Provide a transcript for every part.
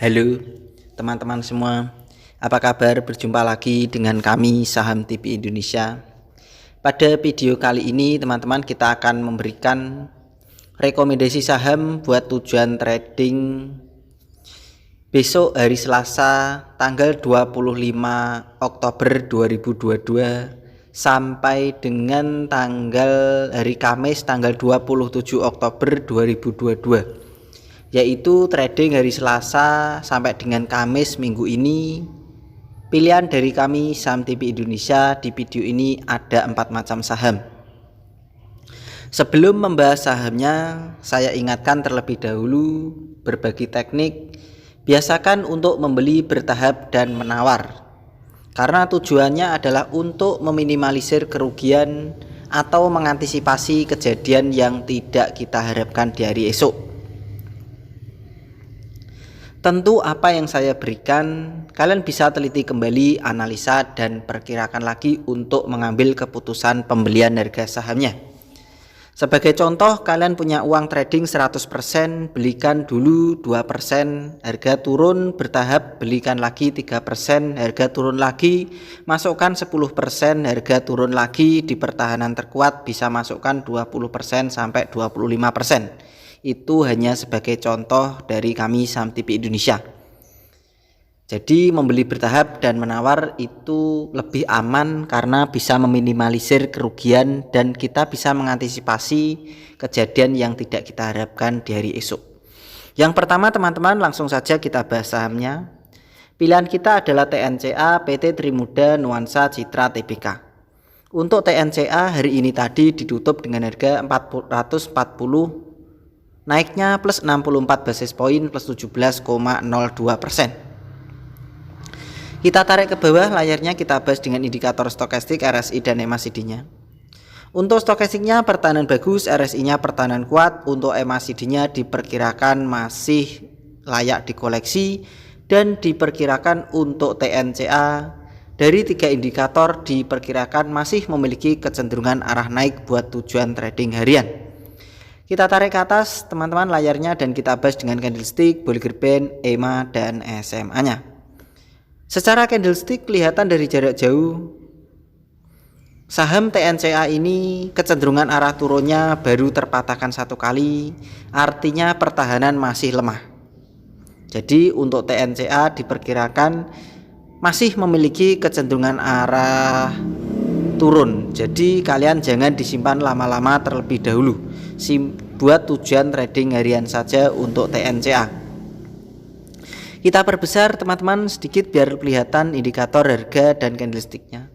Halo teman-teman semua, apa kabar? Berjumpa lagi dengan kami Saham TV Indonesia. Pada video kali ini teman-teman kita akan memberikan rekomendasi saham buat tujuan trading besok hari Selasa tanggal 25 Oktober 2022 sampai dengan hari Kamis tanggal 27 Oktober 2022, yaitu trading hari Selasa sampai dengan Kamis minggu ini. Pilihan dari kami Saham TV Indonesia di video ini ada 4 macam saham. Sebelum membahas sahamnya, saya ingatkan terlebih dahulu berbagi teknik. Biasakan untuk membeli bertahap dan menawar, karena tujuannya adalah untuk meminimalisir kerugian atau mengantisipasi kejadian yang tidak kita harapkan di hari esok. Tentu apa yang saya berikan kalian bisa teliti kembali, analisa dan perkirakan lagi untuk mengambil keputusan pembelian harga sahamnya. Sebagai contoh, kalian punya uang trading 100%, belikan dulu 2%, harga turun bertahap belikan lagi 3%, harga turun lagi masukkan 10%, harga turun lagi di pertahanan terkuat bisa masukkan 20% sampai 25%. Itu hanya sebagai contoh dari kami Saham TV Indonesia. Jadi membeli bertahap dan menawar itu lebih aman karena bisa meminimalisir kerugian dan kita bisa mengantisipasi kejadian yang tidak kita harapkan di hari esok. Yang pertama teman-teman, langsung saja kita bahas sahamnya. Pilihan kita adalah TNCA, PT Trimuda, Nuansa, Citra, TBK. Untuk TNCA hari ini tadi ditutup dengan harga 440, naiknya plus 64 basis poin plus 17,02%. Kita tarik ke bawah layarnya, kita bahas dengan indikator stokastik, RSI dan MACD-nya. Untuk stokastiknya pertahanan bagus, RSI-nya pertahanan kuat, untuk MACD-nya diperkirakan masih layak dikoleksi, dan diperkirakan untuk TNCA dari 3 indikator diperkirakan masih memiliki kecenderungan arah naik buat tujuan trading harian. Kita tarik ke atas teman-teman layarnya dan kita bahas dengan candlestick, Bollinger Band, EMA dan SMA-nya. Secara candlestick kelihatan dari jarak jauh saham TNCA ini kecenderungan arah turunnya baru terpatahkan 1 kali, artinya pertahanan masih lemah. Jadi untuk TNCA diperkirakan masih memiliki kecenderungan arah turun. Jadi kalian jangan disimpan lama-lama terlebih dahulu, buat tujuan trading harian saja untuk TNCA. Kita perbesar teman-teman sedikit biar kelihatan indikator harga dan candlesticknya.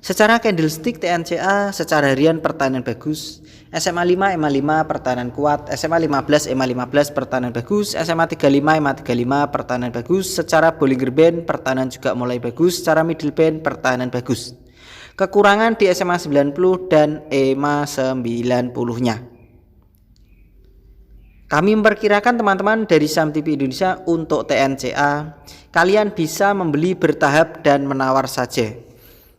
Secara candlestick TNCA secara harian pertahanan bagus, SMA 5 EMA 5 pertahanan kuat, SMA 15 EMA 15 pertahanan bagus, SMA 35 EMA 35 pertahanan bagus. Secara Bollinger Band pertahanan juga mulai bagus, secara middle band pertahanan bagus. Kekurangan di SMA 90 dan EMA 90-nya. Kami memperkirakan teman-teman dari Saham TV Indonesia untuk TNCA kalian bisa membeli bertahap dan menawar saja.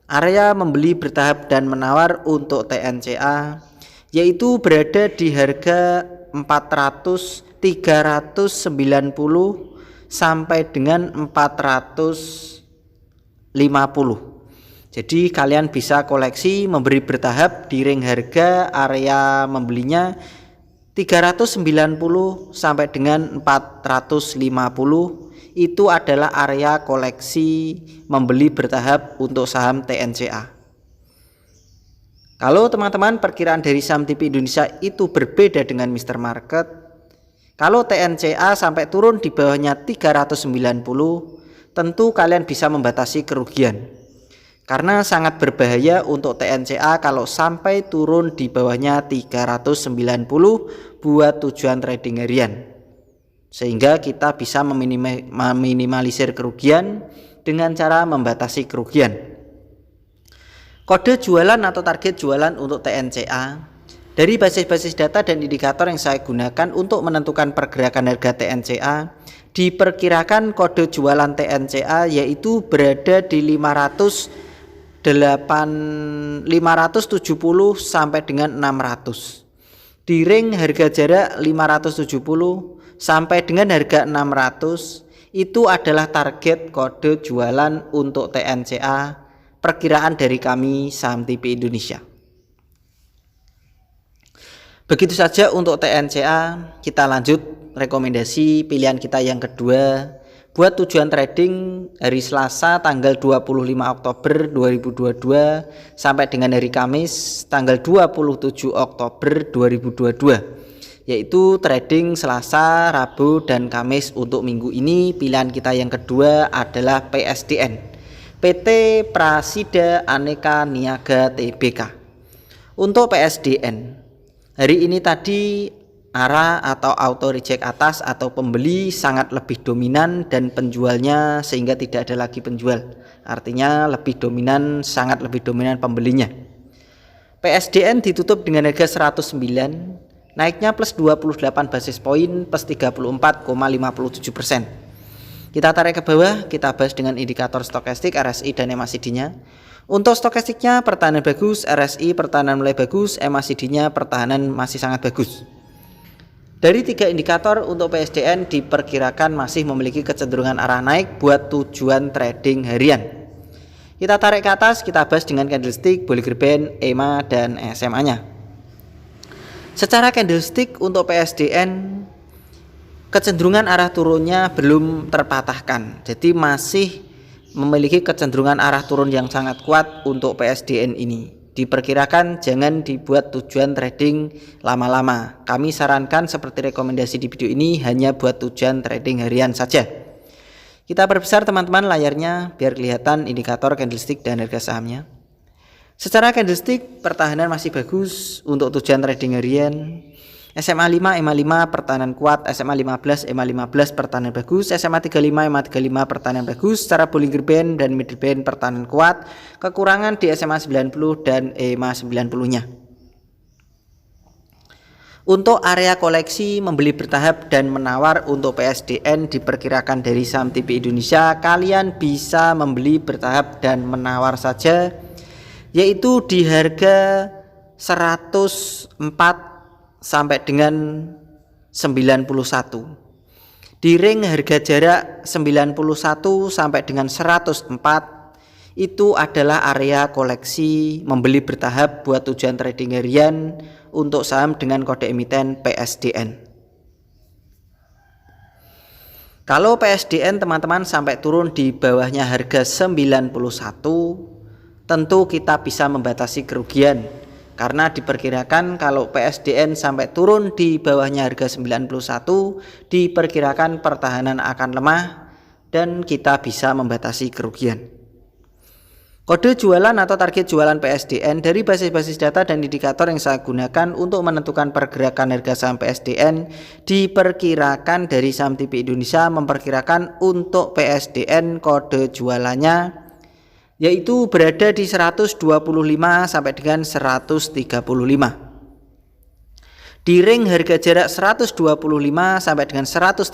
Area membeli bertahap dan menawar untuk TNCA yaitu berada di harga 390 sampai dengan 450. Jadi kalian bisa koleksi memberi bertahap di ring harga area membelinya 390 sampai dengan 450. Itu adalah area koleksi membeli bertahap untuk saham TNCA. Kalau teman-teman perkiraan dari Saham TV Indonesia itu berbeda dengan Mr. Market, kalau TNCA sampai turun di bawahnya 390, tentu kalian bisa membatasi kerugian. Karena sangat berbahaya untuk TNCA kalau sampai turun di bawahnya 390 buat tujuan trading harian. Sehingga kita bisa meminimalisir kerugian dengan cara membatasi kerugian. Kode jualan atau target jualan untuk TNCA dari basis-basis data dan indikator yang saya gunakan untuk menentukan pergerakan harga TNCA, diperkirakan kode jualan TNCA yaitu berada di 570 sampai dengan 600. Di ring harga jarak 570 sampai dengan harga 600 Itu adalah target kode jualan untuk TNCA, perkiraan dari kami saham TP Indonesia. Begitu saja untuk TNCA. Kita lanjut rekomendasi pilihan kita yang kedua. Buat tujuan trading hari Selasa tanggal 25 Oktober 2022 sampai dengan hari Kamis tanggal 27 Oktober 2022, yaitu trading Selasa, Rabu, dan Kamis untuk minggu ini. Pilihan kita yang kedua adalah PSDN, PT Prasida Aneka Niaga Tbk. Untuk PSDN, hari ini tadi arah atau auto reject atas atau pembeli sangat lebih dominan dan penjualnya sehingga tidak ada lagi penjual. Artinya lebih dominan, sangat lebih dominan pembelinya. PSDN ditutup dengan harga 109, naiknya plus 28 basis poin plus 34,57%. Kita tarik ke bawah, kita bahas dengan indikator stokastik, RSI dan MACD-nya. Untuk stokastiknya pertahanan bagus, RSI pertahanan mulai bagus, MACD-nya pertahanan masih sangat bagus. Dari 3 indikator untuk PSDN diperkirakan masih memiliki kecenderungan arah naik buat tujuan trading harian. Kita tarik ke atas, kita bahas dengan candlestick, Bollinger Band, EMA, dan SMA-nya. Secara candlestick untuk PSDN, kecenderungan arah turunnya belum terpatahkan. Jadi masih memiliki kecenderungan arah turun yang sangat kuat untuk PSDN ini. Diperkirakan jangan dibuat tujuan trading lama-lama. Kami sarankan seperti rekomendasi di video ini hanya buat tujuan trading harian saja. Kita perbesar teman-teman layarnya biar kelihatan indikator candlestick dan harga sahamnya. Secara candlestick pertahanan masih bagus untuk tujuan trading harian. SMA 5, EMA 5 pertahanan kuat, SMA 15, EMA 15 pertahanan bagus, SMA 35, EMA 35 pertahanan bagus. Secara Bollinger Band dan Middle Band pertahanan kuat, kekurangan di SMA 90 dan EMA 90-nya. Untuk area koleksi membeli bertahap dan menawar untuk PSDN diperkirakan dari saham TP Indonesia kalian bisa membeli bertahap dan menawar saja, yaitu di harga 104 sampai dengan 91. Di ring harga jarak 91 sampai dengan 104 itu adalah area koleksi membeli bertahap buat tujuan trading harian untuk saham dengan kode emiten PSDN. Kalau PSDN teman-teman sampai turun di bawahnya harga 91, tentu kita bisa membatasi kerugian. Karena diperkirakan kalau PSDN sampai turun di bawahnya harga 91, diperkirakan pertahanan akan lemah dan kita bisa membatasi kerugian. Kode jualan atau target jualan PSDN dari basis-basis data dan indikator yang saya gunakan untuk menentukan pergerakan harga saham PSDN diperkirakan dari saham TP Indonesia memperkirakan untuk PSDN kode jualannya yaitu berada di 125 sampai dengan 135. Di ring harga jarak 125 sampai dengan 135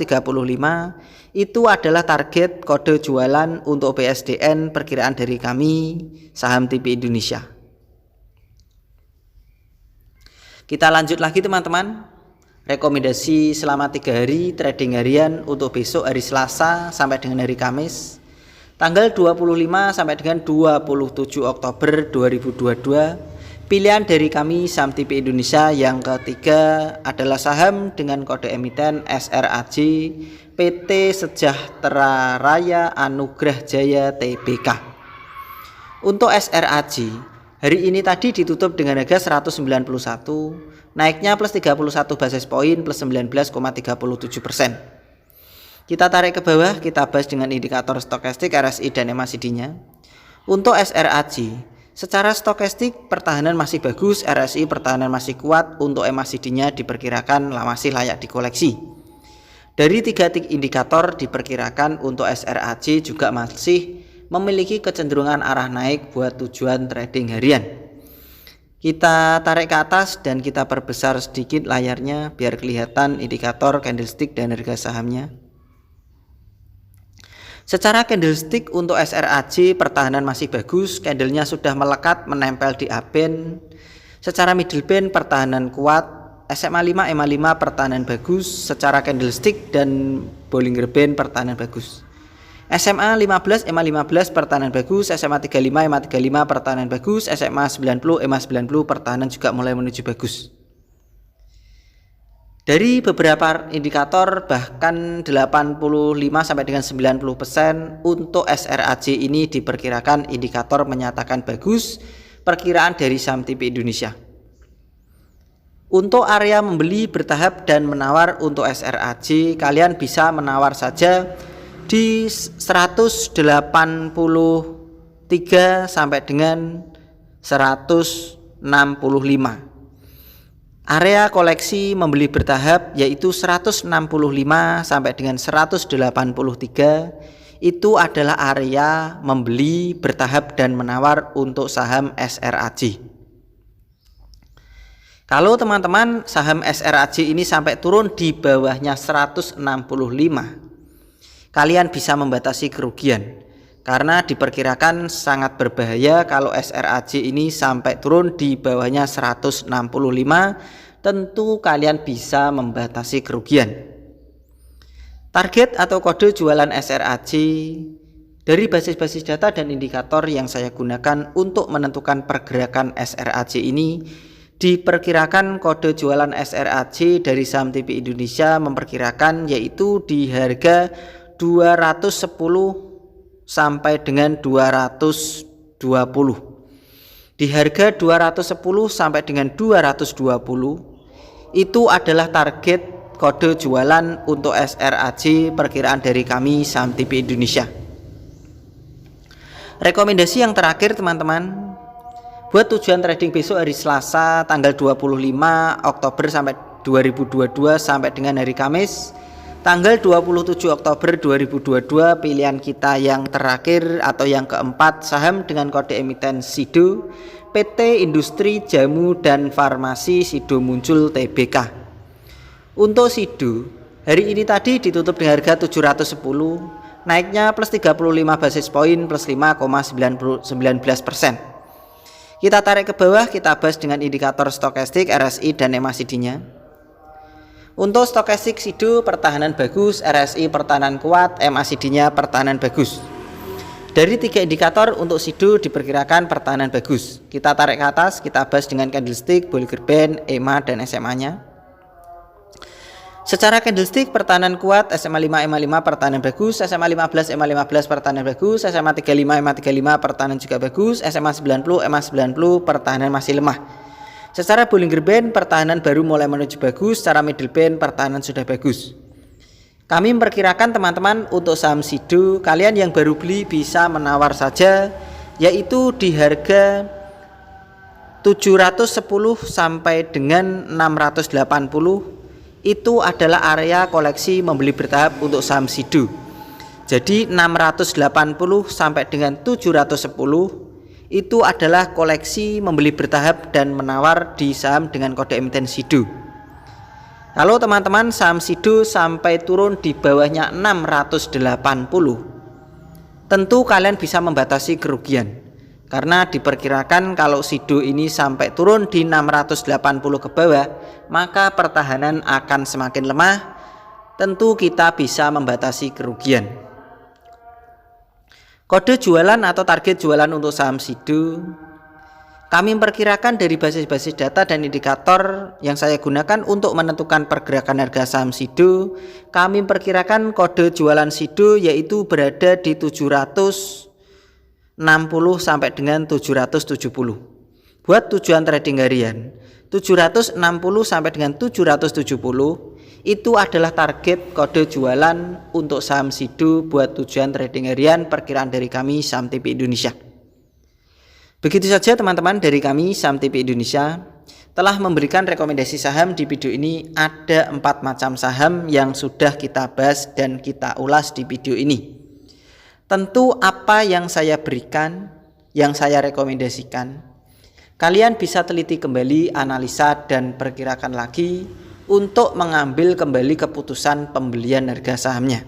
itu adalah target kode jualan untuk PSDN perkiraan dari kami saham TP Indonesia. Kita lanjut lagi teman-teman. Rekomendasi selama 3 hari trading harian untuk besok hari Selasa sampai dengan hari Kamis tanggal 25 sampai dengan 27 Oktober 2022. Pilihan dari kami saham TP Indonesia yang ketiga adalah saham dengan kode emiten SRAJ PT Sejahtera Raya Anugrah Jaya Tbk. Untuk SRAJ hari ini tadi ditutup dengan harga 191, naiknya plus 31 basis poin plus 19,37%. Kita tarik ke bawah, kita bahas dengan indikator stokastik, RSI dan MACD-nya. Untuk SRAJ, secara stokastik pertahanan masih bagus, RSI pertahanan masih kuat, untuk MACD-nya diperkirakan masih layak dikoleksi. Dari 3 indikator diperkirakan untuk SRAJ juga masih memiliki kecenderungan arah naik buat tujuan trading harian. Kita tarik ke atas dan kita perbesar sedikit layarnya biar kelihatan indikator candlestick dan harga sahamnya. Secara candlestick untuk SRAJ pertahanan masih bagus, candlenya sudah melekat menempel di upband. Secara middle band pertahanan kuat, SMA 5 EMA 5 pertahanan bagus secara candlestick dan Bollinger Band pertahanan bagus. SMA 15 EMA 15 pertahanan bagus, SMA 35 EMA 35 pertahanan bagus, SMA 90 EMA 90 pertahanan juga mulai menuju bagus. Dari beberapa indikator bahkan 85 sampai dengan 90% untuk SRAJ ini diperkirakan indikator menyatakan bagus perkiraan dari saham TP Indonesia. Untuk area membeli bertahap dan menawar untuk SRAJ, kalian bisa menawar saja di 183 sampai dengan 165. Area koleksi membeli bertahap yaitu 165 sampai dengan 183 itu adalah area membeli bertahap dan menawar untuk saham SRAJ. Kalau teman-teman saham SRAJ ini sampai turun di bawahnya 165, kalian bisa membatasi kerugian karena diperkirakan sangat berbahaya kalau SRAJ ini sampai turun di bawahnya 165. Tentu kalian bisa membatasi kerugian. Target atau kode jualan SRAJ dari basis-basis data dan indikator yang saya gunakan untuk menentukan pergerakan SRAJ ini, diperkirakan kode jualan SRAJ dari saham TP Indonesia memperkirakan yaitu di harga 210 sampai dengan 220. Di harga 210 sampai dengan 220 itu adalah target kode jualan untuk SRAJ perkiraan dari kami saham TP Indonesia. Rekomendasi yang terakhir teman-teman, buat tujuan trading besok hari Selasa tanggal 25 Oktober sampai 2022 sampai dengan hari Kamis tanggal 27 Oktober 2022, pilihan kita yang terakhir atau yang keempat saham dengan kode emiten SIDO PT Industri Jamu dan Farmasi SIDO muncul TBK. Untuk SIDO hari ini tadi ditutup dengan harga 710, naiknya plus 35 basis poin plus 5,19%. Kita tarik ke bawah, kita bahas dengan indikator stokastik, RSI dan MACD-nya. Untuk stokastik SIDO pertahanan bagus, RSI pertahanan kuat, MACD-nya pertahanan bagus. Dari tiga indikator untuk SIDO diperkirakan pertahanan bagus. Kita tarik ke atas, kita bahas dengan candlestick, Bollinger Band, EMA dan SMA-nya. Secara candlestick pertahanan kuat, SMA 5 EMA 5 pertahanan bagus, SMA 15 EMA 15 pertahanan bagus, SMA 35 EMA 35 pertahanan juga bagus, SMA 90 EMA 90 pertahanan masih lemah. Secara Bollinger Band pertahanan baru mulai menuju bagus, secara middle band pertahanan sudah bagus. Kami memperkirakan teman-teman untuk saham SIDO kalian yang baru beli bisa menawar saja yaitu di harga 710 sampai dengan 680 itu adalah area koleksi membeli bertahap untuk saham SIDO. Jadi 680 sampai dengan 710 itu adalah koleksi membeli bertahap dan menawar di saham dengan kode emiten SIDO. Kalau teman-teman saham SIDO sampai turun di bawahnya 680, tentu kalian bisa membatasi kerugian karena diperkirakan kalau SIDO ini sampai turun di 680 ke bawah, maka pertahanan akan semakin lemah. Tentu kita bisa membatasi kerugian. Kode jualan atau target jualan untuk saham SIDO kami memperkirakan dari basis-basis data dan indikator yang saya gunakan untuk menentukan pergerakan harga saham SIDO. Kami memperkirakan kode jualan SIDO yaitu berada di 760 sampai dengan 770. Buat tujuan trading harian, 760 sampai dengan 770 itu adalah target kode jualan untuk saham SIDO buat tujuan trading harian perkiraan dari kami saham TP Indonesia. Begitu saja teman-teman dari kami saham TP Indonesia telah memberikan rekomendasi saham. Di video ini ada 4 macam saham yang sudah kita bahas dan kita ulas di video ini. Tentu apa yang saya berikan, yang saya rekomendasikan, kalian bisa teliti kembali, analisa dan perkirakan lagi untuk mengambil kembali keputusan pembelian harga sahamnya.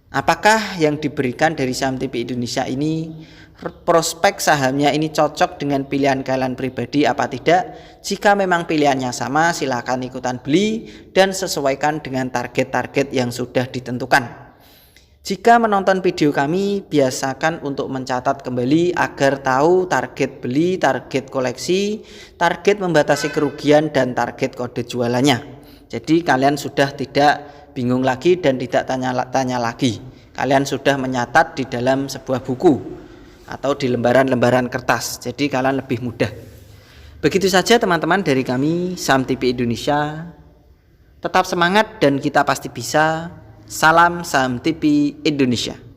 Apakah yang diberikan dari saham TV Indonesia ini, prospek sahamnya ini cocok dengan pilihan kalian pribadi apa tidak? Jika memang pilihannya sama, silakan ikutan beli dan sesuaikan dengan target-target yang sudah ditentukan. Jika menonton video kami, biasakan untuk mencatat kembali agar tahu target beli, target koleksi, target membatasi kerugian, dan target kode jualannya. Jadi kalian sudah tidak bingung lagi dan tidak tanya-tanya lagi. Kalian sudah menyatat di dalam sebuah buku atau di lembaran-lembaran kertas. Jadi kalian lebih mudah. Begitu saja teman-teman dari kami Saham TV Indonesia. Tetap semangat dan kita pasti bisa. Salam Saham TV Indonesia.